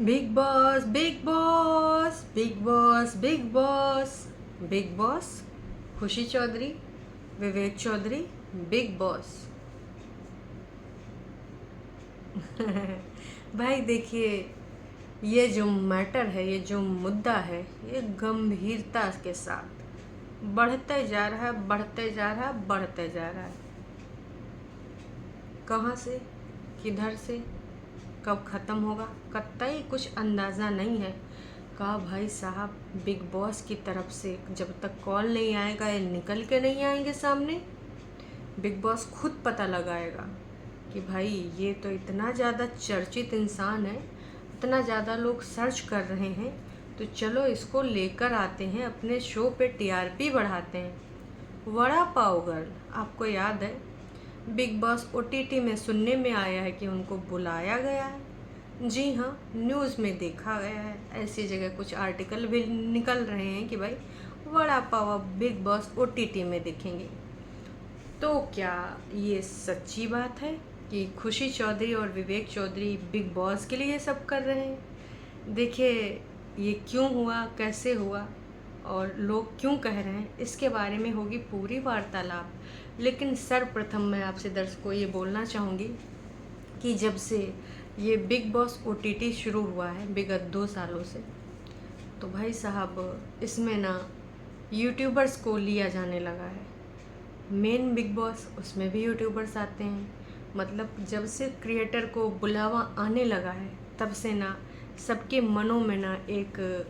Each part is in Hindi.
Big boss big boss big boss big boss big boss. खुशी चौधरी, विवेक चौधरी, बिग बॉस। भाई देखिए, ये जो मैटर है, ये जो मुद्दा है, ये गंभीरता के साथ बढ़ते जा रहा है, बढ़ते जा रहा है, बढ़ते जा रहा है। कहाँ से, किधर से, कब ख़त्म होगा, कतई कुछ अंदाज़ा नहीं है। कहा भाई साहब, बिग बॉस की तरफ से जब तक कॉल नहीं आएगा, ये निकल के नहीं आएंगे सामने। बिग बॉस खुद पता लगाएगा कि भाई ये तो इतना ज़्यादा चर्चित इंसान है, इतना ज़्यादा लोग सर्च कर रहे हैं, तो चलो इसको लेकर आते हैं अपने शो पे, टीआरपी बढ़ाते हैं। वड़ा पाव गर्ल, आपको याद है बिग बॉस ओटीटी में सुनने में आया है कि उनको बुलाया गया है। जी हाँ, न्यूज़ में देखा गया है, ऐसी जगह कुछ आर्टिकल भी निकल रहे हैं कि भाई वड़ा पाव अब बिग बॉस ओटीटी में देखेंगे। तो क्या ये सच्ची बात है कि खुशी चौधरी और विवेक चौधरी बिग बॉस के लिए सब कर रहे हैं? देखिए, ये क्यों हुआ, कैसे हुआ और लोग क्यों कह रहे हैं, इसके बारे में होगी पूरी वार्तालाप। लेकिन सर्वप्रथम मैं आपसे दर्शकों को ये बोलना चाहूँगी कि जब से ये बिग बॉस ओटीटी शुरू हुआ है विगत 2 सालों से, तो भाई साहब इसमें ना यूट्यूबर्स को लिया जाने लगा है। मेन बिग बॉस, उसमें भी यूट्यूबर्स आते हैं। मतलब जब से क्रिएटर को बुलावा आने लगा है, तब से ना सबके मनों में ना एक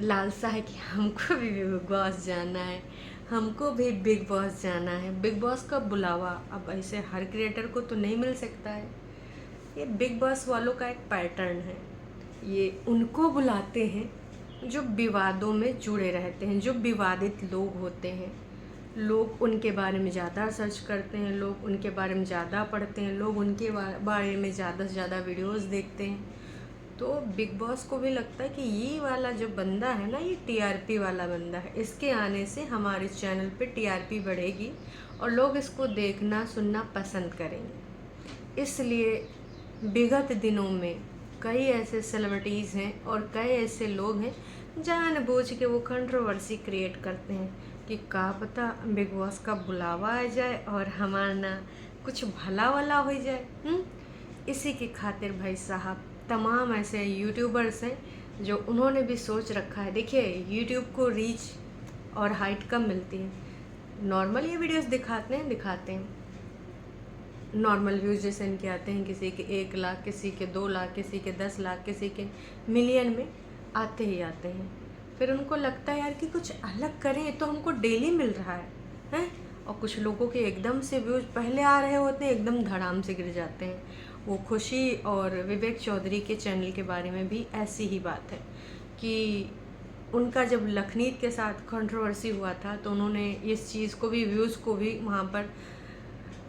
लालसा है कि हमको भी बिग बॉस जाना है, हमको भी बिग बॉस जाना है। बिग बॉस का बुलावा अब ऐसे हर क्रिएटर को तो नहीं मिल सकता है। ये बिग बॉस वालों का एक पैटर्न है। ये उनको बुलाते हैं जो विवादों में जुड़े रहते हैं, जो विवादित लोग होते हैं। लोग उनके बारे में ज़्यादा सर्च करते हैं, लोग उनके बारे में ज़्यादा पढ़ते हैं, लोग उनके बारे में ज़्यादा से ज़्यादा वीडियोस देखते हैं। तो बिग बॉस को भी लगता है कि ये वाला जो बंदा है ना, ये टीआरपी वाला बंदा है, इसके आने से हमारे चैनल पे टीआरपी बढ़ेगी और लोग इसको देखना सुनना पसंद करेंगे। इसलिए विगत दिनों में कई ऐसे सेलिब्रिटीज़ हैं और कई ऐसे लोग हैं जानबूझ के वो कंट्रोवर्सी क्रिएट करते हैं कि का पता बिग बॉस का बुलावा आ जाए और हमारा ना कुछ भला वाला हो जाए। इसी की खातिर भाई साहब तमाम ऐसे यूट्यूबर्स हैं जो उन्होंने भी सोच रखा है। देखिए, यूट्यूब को रीच और हाइट कम मिलती है। नॉर्मल ये वीडियोस दिखाते हैं नॉर्मल व्यूज़ जैसे इनके आते हैं, किसी के 1 लाख, किसी के 2 लाख, किसी के 10 लाख, किसी के मिलियन में आते ही आते हैं। फिर उनको लगता है यार कि कुछ अलग करें, तो हमको डेली मिल रहा है हैं। और कुछ लोगों के एकदम से व्यूज़ पहले आ रहे होते हैं, एकदम धड़ाम से गिर जाते हैं। वो खुशी और विवेक चौधरी के चैनल के बारे में भी ऐसी ही बात है कि उनका जब लखनीत के साथ कंट्रोवर्सी हुआ था, तो उन्होंने इस चीज़ को भी, व्यूज़ को भी वहाँ पर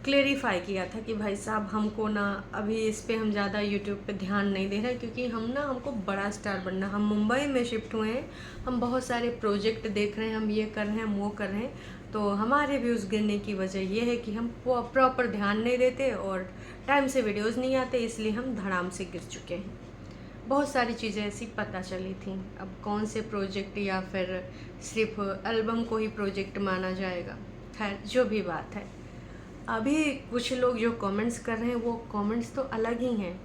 क्लेरिफाई किया था कि भाई साहब हमको ना अभी इस पे हम ज़्यादा यूट्यूब पे ध्यान नहीं दे रहे, क्योंकि हमको बड़ा स्टार बनना, हम मुंबई में शिफ्ट हुए हैं, हम बहुत सारे प्रोजेक्ट देख रहे हैं, हम ये कर रहे हैं, हम वो कर रहे हैं, तो हमारे व्यूज़ गिरने की वजह ये है कि हम प्रॉपर ध्यान नहीं देते और टाइम से वीडियोज़ नहीं आते, इसलिए हम धड़ाम से गिर चुके हैं। बहुत सारी चीज़ें ऐसी पता चली थी। अब कौन से प्रोजेक्ट या फिर सिर्फ एल्बम को ही प्रोजेक्ट माना जाएगा, खैर जो भी बात है। अभी कुछ लोग जो कमेंट्स कर रहे हैं, वो कमेंट्स तो अलग ही हैं।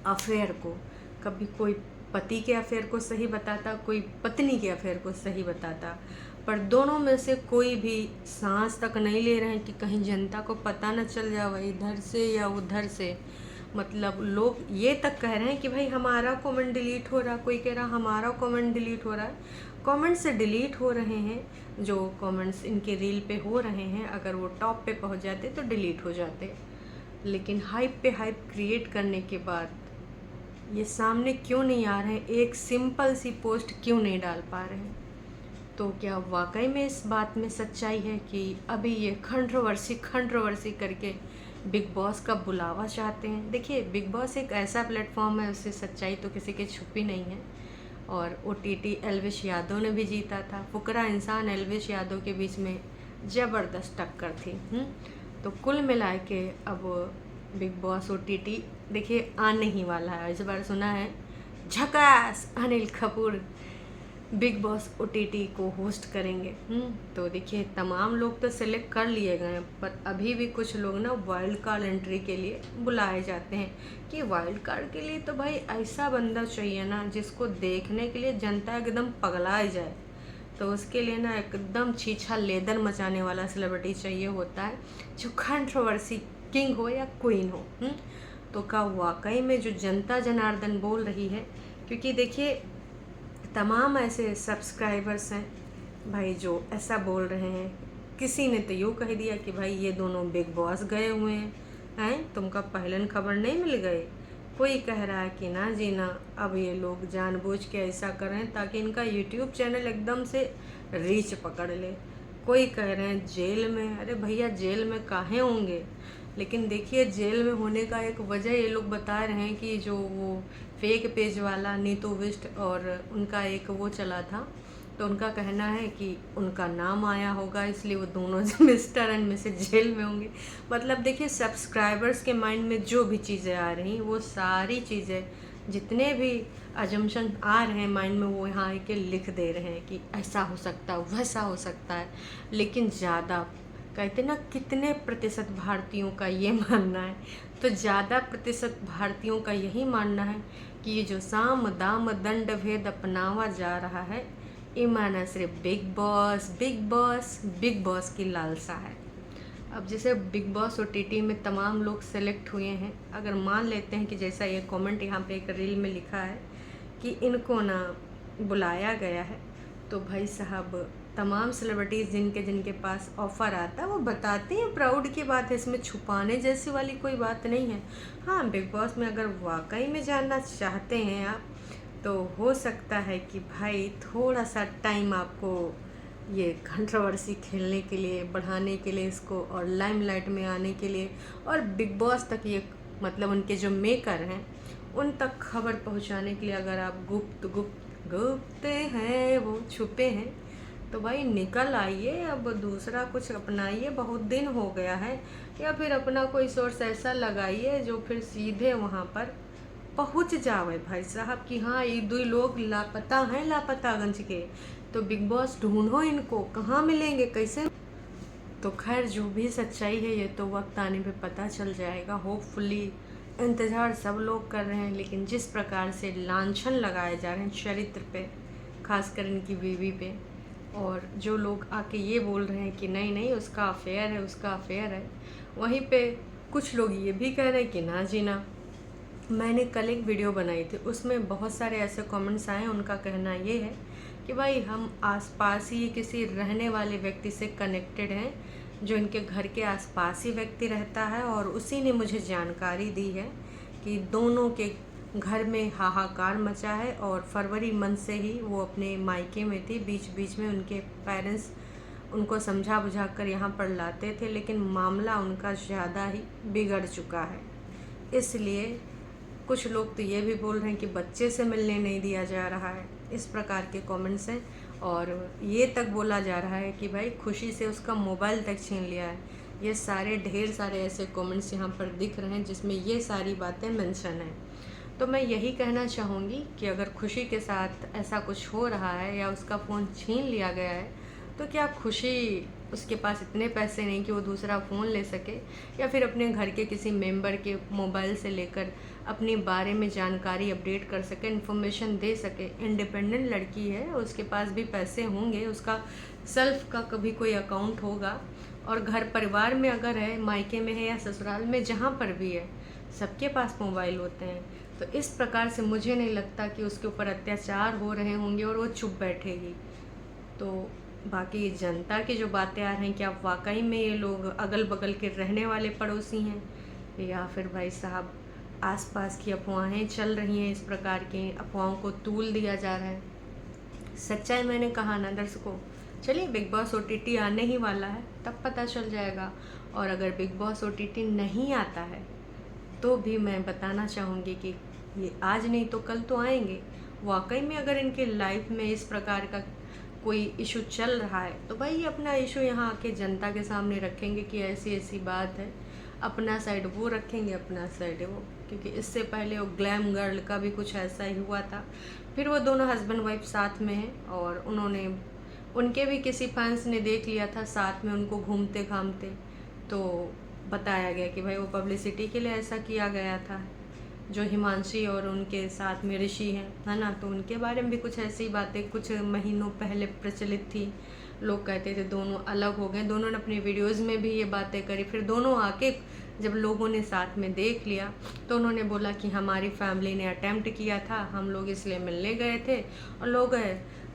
अफेयर को, कभी कोई पति के अफेयर को सही बताता, कोई पत्नी के अफेयर को सही बताता, पर दोनों में से कोई भी सांस तक नहीं ले रहे हैं कि कहीं जनता को पता न चल जाए इधर से या उधर से। मतलब लोग ये तक कह रहे हैं कि भाई हमारा कमेंट डिलीट हो रहा, कोई कह रहा हमारा कमेंट डिलीट हो रहा है। कमेंट्स से डिलीट हो रहे हैं, जो कमेंट्स इनके रील पे हो रहे हैं, अगर वो टॉप पे पहुंच जाते तो डिलीट हो जाते। लेकिन हाइप पे हाइप क्रिएट करने के बाद ये सामने क्यों नहीं आ रहे हैं, एक सिंपल सी पोस्ट क्यों नहीं डाल पा रहे हैं? तो क्या वाकई में इस बात में सच्चाई है कि अभी ये कंट्रोवर्सी करके बिग बॉस का बुलावा चाहते हैं? देखिए, बिग बॉस एक ऐसा प्लेटफॉर्म है, उससे सच्चाई तो किसी की छुपी नहीं है। और ओटीटी एल्विश यादव ने भी जीता था, फुकरा इंसान एल्विश यादव के बीच में ज़बरदस्त टक्कर थी। तो कुल मिला के अब बिग बॉस ओटीटी देखिए आने ही वाला है। इस बार सुना है झकास Anil Kapoor big boss OTT को होस्ट करेंगे। तो देखिए तमाम लोग तो सिलेक्ट कर लिए गए हैं, पर अभी भी कुछ लोग ना वाइल्ड कार्ड एंट्री के लिए बुलाए जाते हैं। कि वाइल्ड कार्ड के लिए तो भाई ऐसा बंदा चाहिए ना जिसको देखने के लिए जनता एकदम पगलाए जाए। तो उसके लिए ना एकदम छीछा लेदर मचाने वाला सेलिब्रिटी चाहिए होता है, जो कंट्रोवर्सी किंग हो या क्वीन हो। तो का वाकई में जो जनता जनार्दन बोल रही है, क्योंकि देखिए तमाम ऐसे सब्सक्राइबर्स हैं भाई जो ऐसा बोल रहे हैं। किसी ने तो यूँ कह दिया कि भाई ये दोनों बिग बॉस गए हुए हैं तुमका पहलन खबर नहीं मिल गई। कोई कह रहा है कि ना जी ना, अब ये लोग जानबूझ के ऐसा कर रहे हैं ताकि इनका यूट्यूब चैनल एकदम से रीच पकड़ ले। कोई कह रहे हैं जेल में। अरे भैया जेल में काहे होंगे, लेकिन देखिए जेल में होने का एक वजह ये लोग बता रहे हैं कि जो वो फेक पेज वाला नीतू विष्ट और उनका एक वो चला था, तो उनका कहना है कि उनका नाम आया होगा इसलिए वो दोनों मिस्टर एंड मिसेज जेल में होंगे। मतलब देखिए सब्सक्राइबर्स के माइंड में जो भी चीज़ें आ रही वो सारी चीज़ें, जितने भी अजम्पशन आ रहे हैं माइंड में, वो यहाँ आके लिख दे रहे हैं कि ऐसा हो सकता है वैसा हो सकता है। लेकिन ज़्यादा कहते ना कितने प्रतिशत भारतीयों का ये मानना है, तो ज़्यादा प्रतिशत भारतीयों का यही मानना है कि ये जो साम दाम दंड भेद अपनावा जा रहा है, ये माना सिर्फ big boss big boss big boss की लालसा है। अब जैसे बिग बॉस ओटीटी में तमाम लोग सेलेक्ट हुए हैं, अगर मान लेते हैं कि जैसा ये कमेंट यहाँ पे एक रील में लिखा है कि इनको ना बुलाया गया है, तो भाई साहब तमाम सेलिब्रिटीज़ जिनके पास ऑफ़र आता है वो बताते हैं, प्राउड की बात है, इसमें छुपाने जैसी वाली कोई बात नहीं है। हाँ बिग बॉस में अगर वाकई में जानना चाहते हैं आप, तो हो सकता है कि भाई थोड़ा सा टाइम आपको ये कंट्रोवर्सी खेलने के लिए, बढ़ाने के लिए इसको, और लाइमलाइट में आने के लिए, और बिग बॉस तक ये मतलब उनके जो मेकर हैं उन तक खबर पहुंचाने के लिए अगर आप गुप्त हैं, वो छुपे हैं, तो भाई निकल आइए, अब दूसरा कुछ अपनाइए, बहुत दिन हो गया है। या फिर अपना कोई सोर्स ऐसा लगाइए जो फिर सीधे वहाँ पर पहुँच जावे भाई साहब कि हाँ ये दो लोग लापता हैं लापतागंज के, तो बिग बॉस ढूंढो इनको, कहाँ मिलेंगे कैसे। तो खैर जो भी सच्चाई है ये तो वक्त आने पे पता चल जाएगा। होपफुली इंतज़ार सब लोग कर रहे हैं, लेकिन जिस प्रकार से लांछन लगाए जा रहे हैं चरित्र पे, खासकर इनकी बीवी पे, और जो लोग आके ये बोल रहे हैं कि नहीं नहीं उसका अफेयर है उसका अफेयर है, वहीं पे कुछ लोग ये भी कह रहे हैं कि ना जी ना। मैंने कल एक वीडियो बनाई थी, उसमें बहुत सारे ऐसे कमेंट्स आए, उनका कहना ये है कि भाई हम आसपास ही किसी रहने वाले व्यक्ति से कनेक्टेड हैं, जो इनके घर के आसपास ही व्यक्ति रहता है, और उसी ने मुझे जानकारी दी है कि दोनों के घर में हाहाकार मचा है, और फरवरी मंथ से ही वो अपने मायके में थी। बीच बीच में उनके पेरेंट्स उनको समझा बुझा कर यहाँ पर लाते थे, लेकिन मामला उनका ज़्यादा ही बिगड़ चुका है। इसलिए कुछ लोग तो ये भी बोल रहे हैं कि बच्चे से मिलने नहीं दिया जा रहा है, इस प्रकार के कमेंट्स हैं। और ये तक बोला जा रहा है कि भाई खुशी से उसका मोबाइल तक छीन लिया है। ये सारे ढेर सारे ऐसे कमेंट्स यहाँ पर दिख रहे हैं जिसमें ये सारी बातें मेंशन हैं। तो मैं यही कहना चाहूँगी कि अगर खुशी के साथ ऐसा कुछ हो रहा है या उसका फ़ोन छीन लिया गया है, तो क्या खुशी उसके पास इतने पैसे नहीं कि वो दूसरा फ़ोन ले सके, या फिर अपने घर के किसी मेंबर के मोबाइल से लेकर अपने बारे में जानकारी अपडेट कर सके, इन्फॉर्मेशन दे सके। इंडिपेंडेंट लड़की है, उसके पास भी पैसे होंगे, उसका सेल्फ का कभी कोई अकाउंट होगा, और घर परिवार में अगर है, मायके में है या ससुराल में, जहाँ पर भी है, सबके पास मोबाइल होते हैं। तो इस प्रकार से मुझे नहीं लगता कि उसके ऊपर अत्याचार हो रहे होंगे और वो चुप बैठेगी। तो बाकी जनता की जो बातें आ रही हैं कि आप वाकई में ये लोग अगल बगल के रहने वाले पड़ोसी हैं, या फिर भाई साहब आसपास की अफवाहें चल रही हैं, इस प्रकार की अफवाहों को तूल दिया जा रहा है। सच्चाई मैंने कहा ना दर्शकों, चलिए बिग बॉस ओटीटी आने ही वाला है, तब पता चल जाएगा। और अगर बिग बॉस ओटीटी नहीं आता है तो भी मैं बताना चाहूँगी कि ये आज नहीं तो कल तो आएंगे। वाकई में अगर इनके लाइफ में इस प्रकार का कोई इशू चल रहा है, तो भाई ये अपना इशू यहाँ आके जनता के सामने रखेंगे कि ऐसी ऐसी बात है, अपना साइड वो रखेंगे, अपना साइड वो। क्योंकि इससे पहले वो ग्लैम गर्ल का भी कुछ ऐसा ही हुआ था। फिर वो दोनों हस्बैंड वाइफ साथ में हैं और उन्होंने उनके भी किसी फैंस ने देख लिया था साथ में उनको घूमते घामते, तो बताया गया कि भाई वो पब्लिसिटी के लिए ऐसा किया गया था। जो हिमांशी और उनके साथ में ऋषि हैं, है ना, तो उनके बारे में भी कुछ ऐसी बातें कुछ महीनों पहले प्रचलित थी। लोग कहते थे दोनों अलग हो गए, दोनों ने अपने वीडियोज़ में भी ये बातें करी। फिर दोनों आके जब लोगों ने साथ में देख लिया तो उन्होंने बोला कि हमारी फैमिली ने अटेम्प्ट किया था, हम लोग इसलिए मिलने गए थे और लोग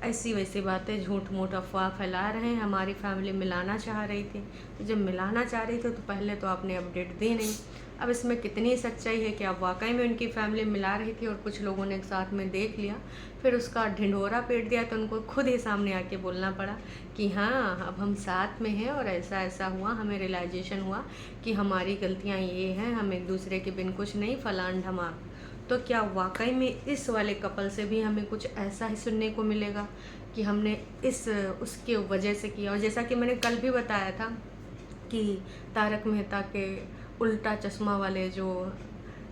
ऐसी वैसी बातें झूठ मूठ अफवाह फैला रहे हैं, हमारी फैमिली मिलाना चाह रही थी। तो जब मिलाना चाह रही थी तो पहले तो आपने अपडेट दी नहीं। अब इसमें कितनी सच्चाई है कि आप वाकई में उनकी फैमिली मिला रही थी और कुछ लोगों ने साथ में देख लिया, फिर उसका ढिंढोरा पीट दिया, तो उनको खुद ही सामने आके बोलना पड़ा कि हाँ अब हम साथ में हैं और ऐसा ऐसा हुआ, हमें रियलाइजेशन हुआ कि हमारी गलतियाँ ये हैं, हम एक दूसरे के बिन कुछ नहीं, फलान ढमाक। तो क्या वाकई में इस वाले कपल से भी हमें कुछ ऐसा ही सुनने को मिलेगा कि हमने इस उसके वजह से किया? और जैसा कि मैंने कल भी बताया था कि तारक मेहता के उल्टा चश्मा वाले जो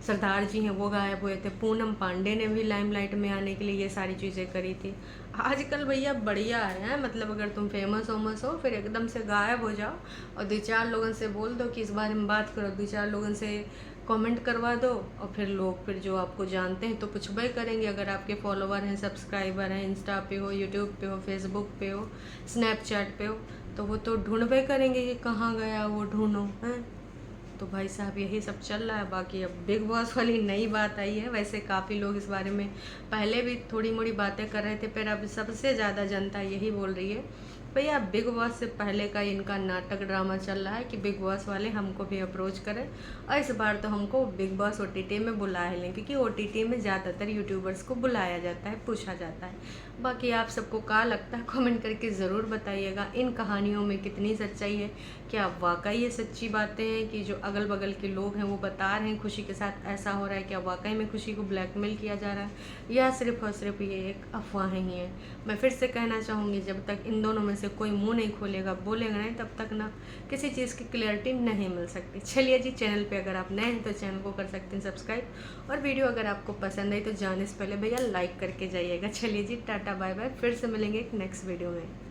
सरदार जी हैं वो गायब हुए थे, पूनम पांडे ने भी लाइमलाइट में आने के लिए ये सारी चीज़ें करी थी। आजकल भैया बढ़िया है, मतलब अगर तुम फेमस वोमस हो फिर एकदम से गायब हो जाओ और दो चार लोगों से बोल दो कि इस बारे में बात करो, दो चार लोगों से कमेंट करवा दो और फिर लोग फिर जो आपको जानते हैं तो पूछबे ही करेंगे। अगर आपके फॉलोवर हैं, सब्सक्राइबर हैं, इंस्टा पे हो, यूट्यूब पे हो, फेसबुक पे हो, स्नैपचैट पे हो, तो वो तो ढूंढबे करेंगे कि कहाँ गया वो, ढूंढो हैं। तो भाई साहब यही सब चल रहा है। बाकी अब बिग बॉस वाली नई बात आई है, वैसे काफ़ी लोग इस बारे में पहले भी थोड़ी मोड़ी बातें कर रहे थे, पर अब सबसे ज़्यादा जनता यही बोल रही है भैया बिग बॉस से पहले का इनका नाटक ड्रामा चल रहा है कि बिग बॉस वाले हमको भी अप्रोच करें और इस बार तो हमको बिग बॉस OTT में बुला लें, क्योंकि OTT में ज़्यादातर यूट्यूबर्स को बुलाया जाता है, पूछा जाता है। बाकी आप सबको क्या लगता है कमेंट करके ज़रूर बताइएगा। इन कहानियों में कितनी सच्चाई है, क्या वाकई ये सच्ची बातें हैं कि जो अगल बगल के लोग हैं वो बता रहे हैं खुशी के साथ ऐसा हो रहा है, क्या वाकई में खुशी को ब्लैकमेल किया जा रहा है या सिर्फ और सिर्फ ये एक अफवाहें ही हैं। मैं फिर से कहना चाहूँगी जब तक इन दोनों में से कोई मुंह नहीं खोलेगा, बोलेगा नहीं, तब तक ना किसी चीज़ की क्लियरिटी नहीं मिल सकती। चलिए जी, चैनल पे अगर आप नए हैं तो चैनल को कर सकते हैं सब्सक्राइब और वीडियो अगर आपको पसंद आई तो जाने से पहले भैया लाइक करके जाइएगा। चलिए जी, टाटा बाय बाय, फिर से मिलेंगे एक नेक्स्ट वीडियो में।